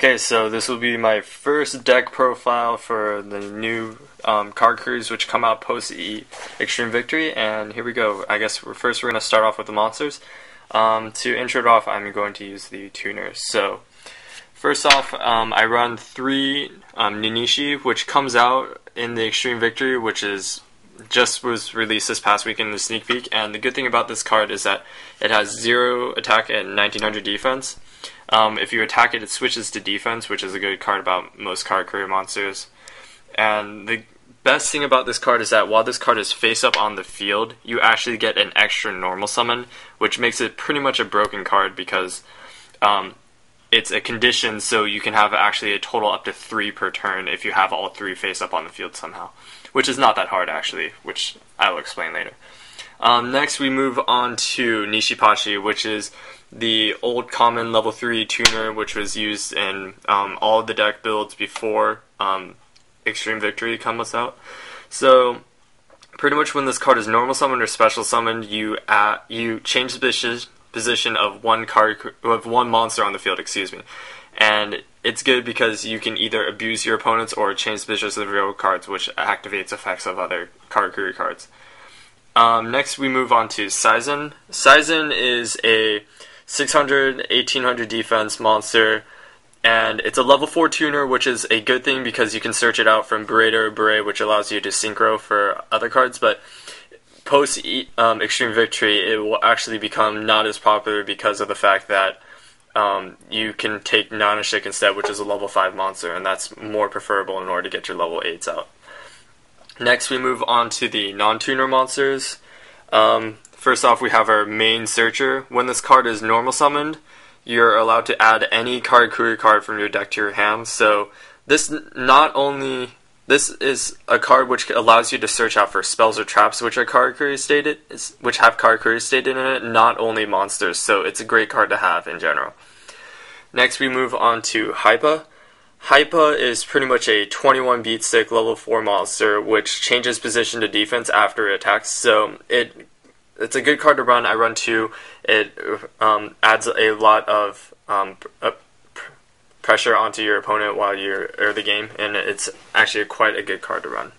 Okay, so this will be my first deck profile for the new Karakuris which come out post Extreme Victory, and here we go. I guess first we're going to start off with the monsters. To intro it off, I'm going to use the tuners. So first off, I run 3 Ninishi, which comes out in the Extreme Victory, which is was released this past weekend in the sneak peek. And the good thing about this card is that it has 0 attack and 1900 defense. If you attack it, it switches to defense, which is a good card about most Karakuri monsters. And the best thing about this card is that while this card is face up on the field, you actually get an extra normal summon, which makes it pretty much a broken card because it's a condition, so you can have actually a total up to 3 per turn if you have all 3 face up on the field somehow, which is not that hard actually, which I will explain later. Next we move on to Nishipachi, which is the old common level 3 tuner, which was used in all of the deck builds before Extreme Victory comes out. So pretty much when this card is normal summoned or special summoned, you change the position of one monster on the field, and it's good because you can either abuse your opponents or change the positions of real cards, which activates effects of other Karakuri cards. Next we move on to Saizan. Saizan is a 600, 1800 defense monster, and it's a level 4 tuner, which is a good thing because you can search it out from Beret or Beret, which allows you to synchro for other cards, but post Extreme Victory it will actually become not as popular because of the fact that you can take Nanashick instead, which is a level 5 monster, and that's more preferable in order to get your level 8s out. Next we move on to the non-tuner monsters. First off, we have our main searcher. When this card is normal summoned, you're allowed to add any Karakuri card from your deck to your hand. So this is a card which allows you to search out for spells or traps which have Karakuri stated in it, not only monsters. So it's a great card to have in general. Next we move on to Haipa. Haipa is pretty much a 21 beat stick level 4 monster which changes position to defense after it attacks. So it's a good card to run. I run 2. It adds a lot of pressure onto your opponent while you're early game, and it's actually quite a good card to run.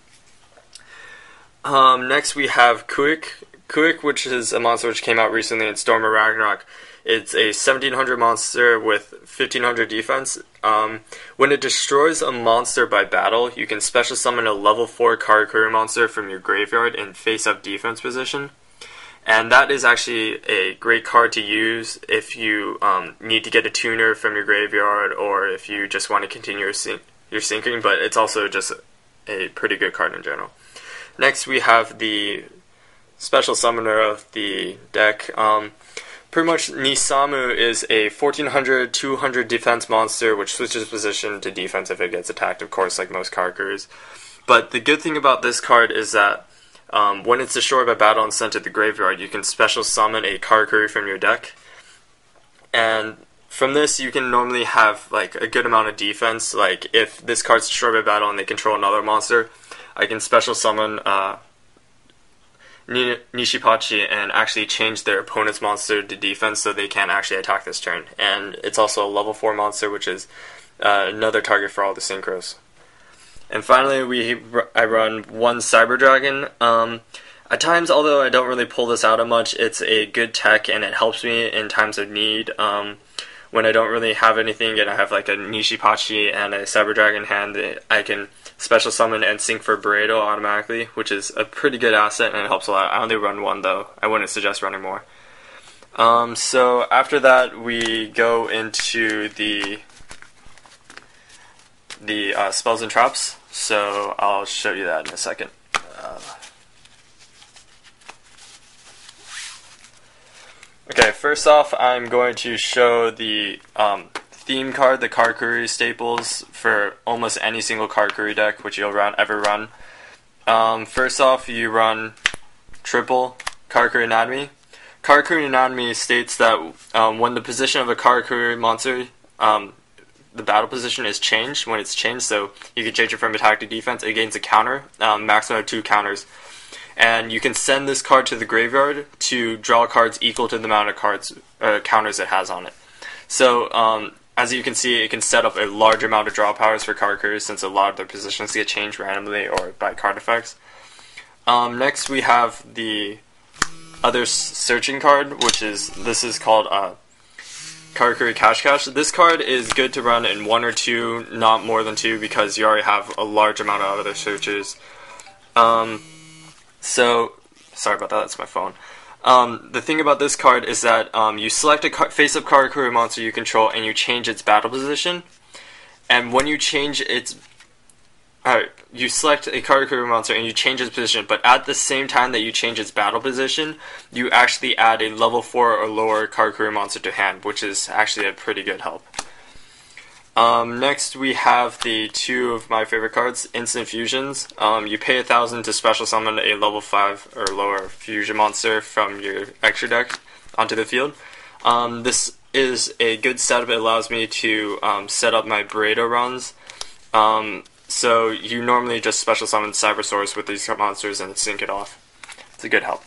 Next we have Kuick. Kuick, which is a monster which came out recently in Storm of Ragnarok. It's a 1700 monster with 1500 defense. When it destroys a monster by battle, you can special summon a level 4 Karakuri monster from your graveyard in face-up defense position. And that is actually a great card to use if you need to get a tuner from your graveyard, or if you just want to continue your syncing, but it's also just a pretty good card in general. Next we have the special summoner of the deck. Pretty much Nisamu is a 1400, 200 defense monster which switches position to defense if it gets attacked, of course, like most Karakuris. But the good thing about this card is that when it's destroyed by battle and sent to the graveyard, you can special summon a Karakuri from your deck. And from this, you can normally have like a good amount of defense. Like if this card's destroyed by battle and they control another monster, I can special summon Nishipachi and actually change their opponent's monster to defense so they can't actually attack this turn. And it's also a level 4 monster, which is another target for all the synchros. And finally, I run 1 Cyber Dragon. At times, although I don't really pull this out much, it's a good tech and it helps me in times of need. When I don't really have anything and I have like a Nishipachi and a Cyber Dragon hand, I can special summon and sync for Burrito automatically, which is a pretty good asset and it helps a lot. I only run 1 though. I wouldn't suggest running more. So after that, we go into the spells and traps. So I'll show you that in a second. Okay, first off, I'm going to show the theme card, the Karakuri staples for almost any single Karakuri deck which you'll ever run. First off, you run triple Karakuri Anatomy. Karakuri Anatomy states that when the position of a Karakuri monster, the battle position is changed when it's changed, so you can change it from attack to defense. It gains a counter, maximum of 2 counters. And you can send this card to the graveyard to draw cards equal to the amount of counters it has on it. So as you can see, it can set up a large amount of draw powers for Karakuri since a lot of their positions get changed randomly or by card effects. Next we have the other searching card, which is, this is called Karakuri Cash Cash. This card is good to run in 1 or 2, not more than 2, because you already have a large amount of other searches. So, sorry about that, that's my phone. The thing about this card is that you select a face-up Karakuri monster you control and you change its battle position. And when you change its... you select a Karakuri monster and you change its position, but at the same time that you change its battle position, you actually add a level 4 or lower Karakuri monster to hand, which is actually a pretty good help. Next we have the 2 of my favorite cards, Instant Fusions. You pay 1,000 to special summon a level 5 or lower fusion monster from your extra deck onto the field. This is a good setup. It allows me to set up my Burrito runs. So you normally just special summon Cybersaurus with these monsters and sync it off. It's a good help.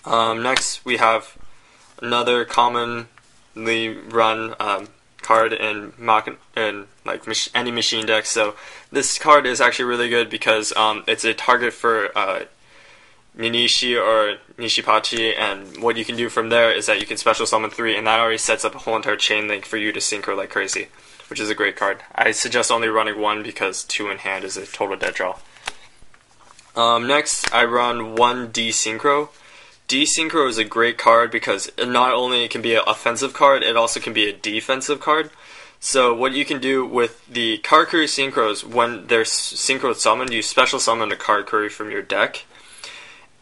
Next we have another commonly run card in like any machine deck. So this card is actually really good because it's a target for Ninishi or Nishipachi, and what you can do from there is that you can special summon 3, and that already sets up a whole entire chain link for you to synchro like crazy, which is a great card. I suggest only running 1 because 2 in hand is a total dead draw. Next I run 1 De-synchro. De-synchro is a great card because not only it can be an offensive card, it also can be a defensive card. So what you can do with the Karakuri synchros, when they're synchro summoned, you special summon a Karakuri from your deck.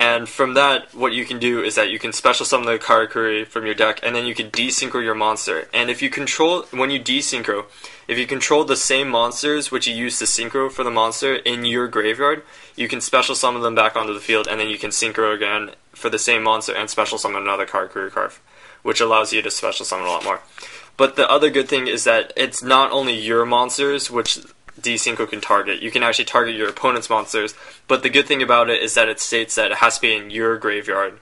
And from that, what you can do is that you can special summon the Karakuri from your deck, and then you can de-synchro your monster. And if you control, when you de-synchro, if you control the same monsters which you use to synchro for the monster in your graveyard, you can special summon them back onto the field, and then you can synchro again for the same monster and special summon another Karakuri card, which allows you to special summon a lot more. But the other good thing is that it's not only your monsters which De-synchro can target. You can actually target your opponent's monsters, but the good thing about it is that it states that it has to be in your graveyard.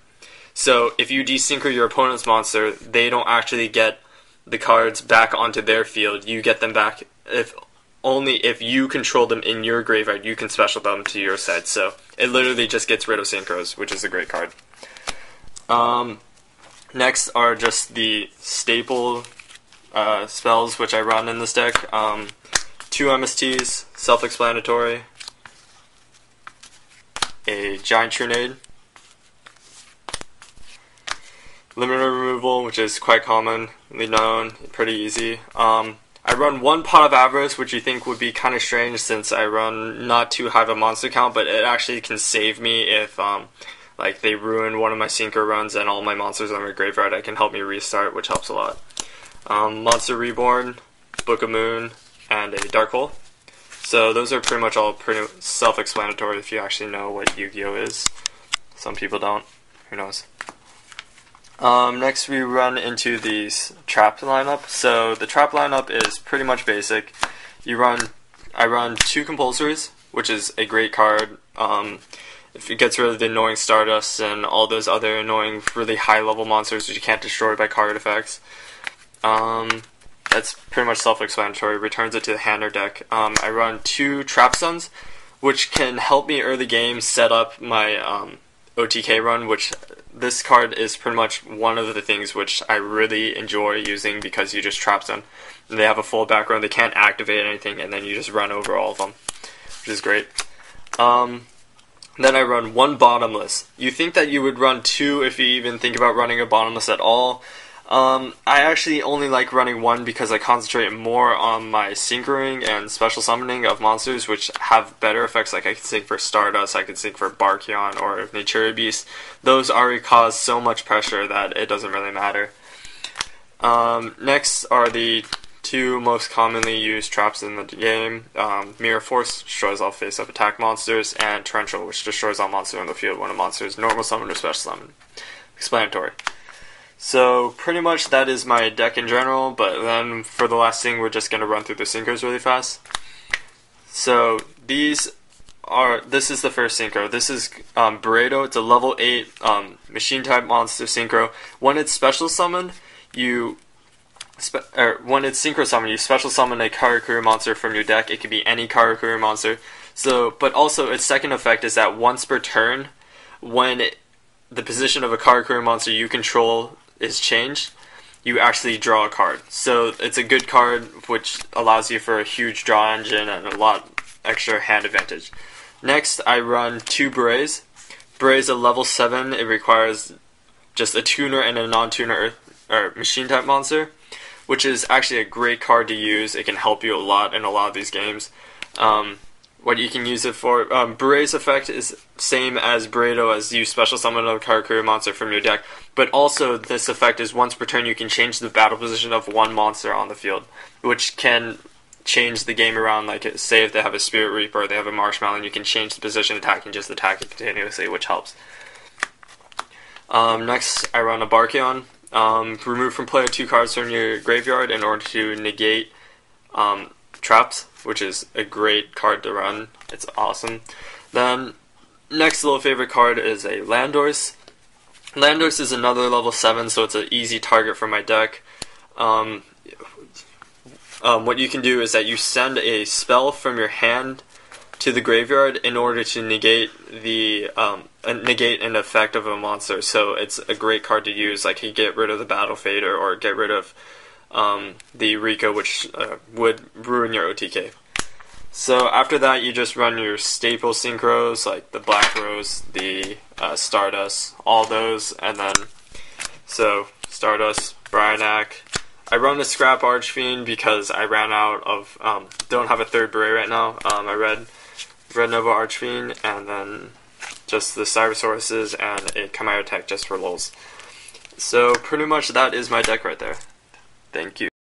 So if you de-synchro your opponent's monster, they don't actually get the cards back onto their field. You get them back only if you control them in your graveyard. You can special them to your side. So it literally just gets rid of synchros, which is a great card. Next are just the staple spells which I run in this deck. 2 MSTs, self-explanatory, a Giant Trunade, limiter removal, which is quite commonly known, pretty easy. I run 1 Pot of Avarice, which you think would be kind of strange since I run not too high of a monster count, but it actually can save me if like they ruin one of my synchro runs and all my monsters are in my graveyard. It can help me restart, which helps a lot. Monster Reborn, Book of Moon, and a Dark Hole. So those are pretty much all pretty self-explanatory if you actually know what Yu-Gi-Oh is. Some people don't. Who knows? Next we run into the trap lineup. So the trap lineup is pretty much basic. I run 2 Compulsories, which is a great card. If it gets rid of the annoying Stardust and all those other annoying, really high-level monsters which you can't destroy by card effects. That's pretty much self-explanatory. Returns it to the hand or deck. I run 2 Trap Suns, which can help me early game set up my OTK run, which this card is pretty much one of the things which I really enjoy using because you just trap stun. They have a full background, they can't activate anything, and then you just run over all of them, which is great. Then I run 1 Bottomless. You think that you would run 2 if you even think about running a Bottomless at all. I actually only like running 1 because I concentrate more on my synchroing and special summoning of monsters which have better effects. Like I can sync for Stardust, I can sync for Barkion or Nature Beast. Those already cause so much pressure that it doesn't really matter. Next are the 2 most commonly used traps in the game. Mirror Force destroys all face-up attack monsters, and Torrential, which destroys all monsters on the field when a monster is normal summon or special summon. Explanatory. So pretty much that is my deck in general, but then for the last thing we're just going to run through the synchros really fast. So this is the first synchro. This is Burrito. It's a level 8 machine type monster synchro. When it's special summoned, you when it's synchro summon, you special summon a Karakuri monster from your deck. It could be any Karakuri monster. So, but also its second effect is that once per turn, when the position of a Karakuri monster you control is changed, you actually draw a card. So it's a good card which allows you for a huge draw engine and a lot extra hand advantage. Next, I run 2 Berets. Beret's a level 7. It requires just a tuner and a non-tuner or machine type monster, which is actually a great card to use. It can help you a lot in a lot of these games. What you can use it for, Beret's effect is same as Bereto, as you special summon a Karakuri monster from your deck, but also this effect is once per turn you can change the battle position of one monster on the field, which can change the game around. Like, say if they have a Spirit Reaper or they have a Marshmallow, and you can change the position attack and just attack it continuously, which helps. Next, I run a Barkion. Remove from player 2 cards from your graveyard in order to negate traps, which is a great card to run. It's awesome. Then, next little favorite card is a Landorus. Landorus is another level 7, so it's an easy target for my deck. What you can do is that you send a spell from your hand to the graveyard in order to negate an effect of a monster. So it's a great card to use. Like, you get rid of the Battle Fader or get rid of the Rico, which would ruin your OTK. So after that, you just run your staple synchros, like the Black Rose, the Stardust, all those, and then, so, Stardust, Bryanak. I run a Scrap Archfiend because I ran out of, don't have a third Beret right now. I read Red Nova Archfiend, and then just the Cybersauruses and a Chimera Tech just for lulz. So pretty much that is my deck right there. Thank you.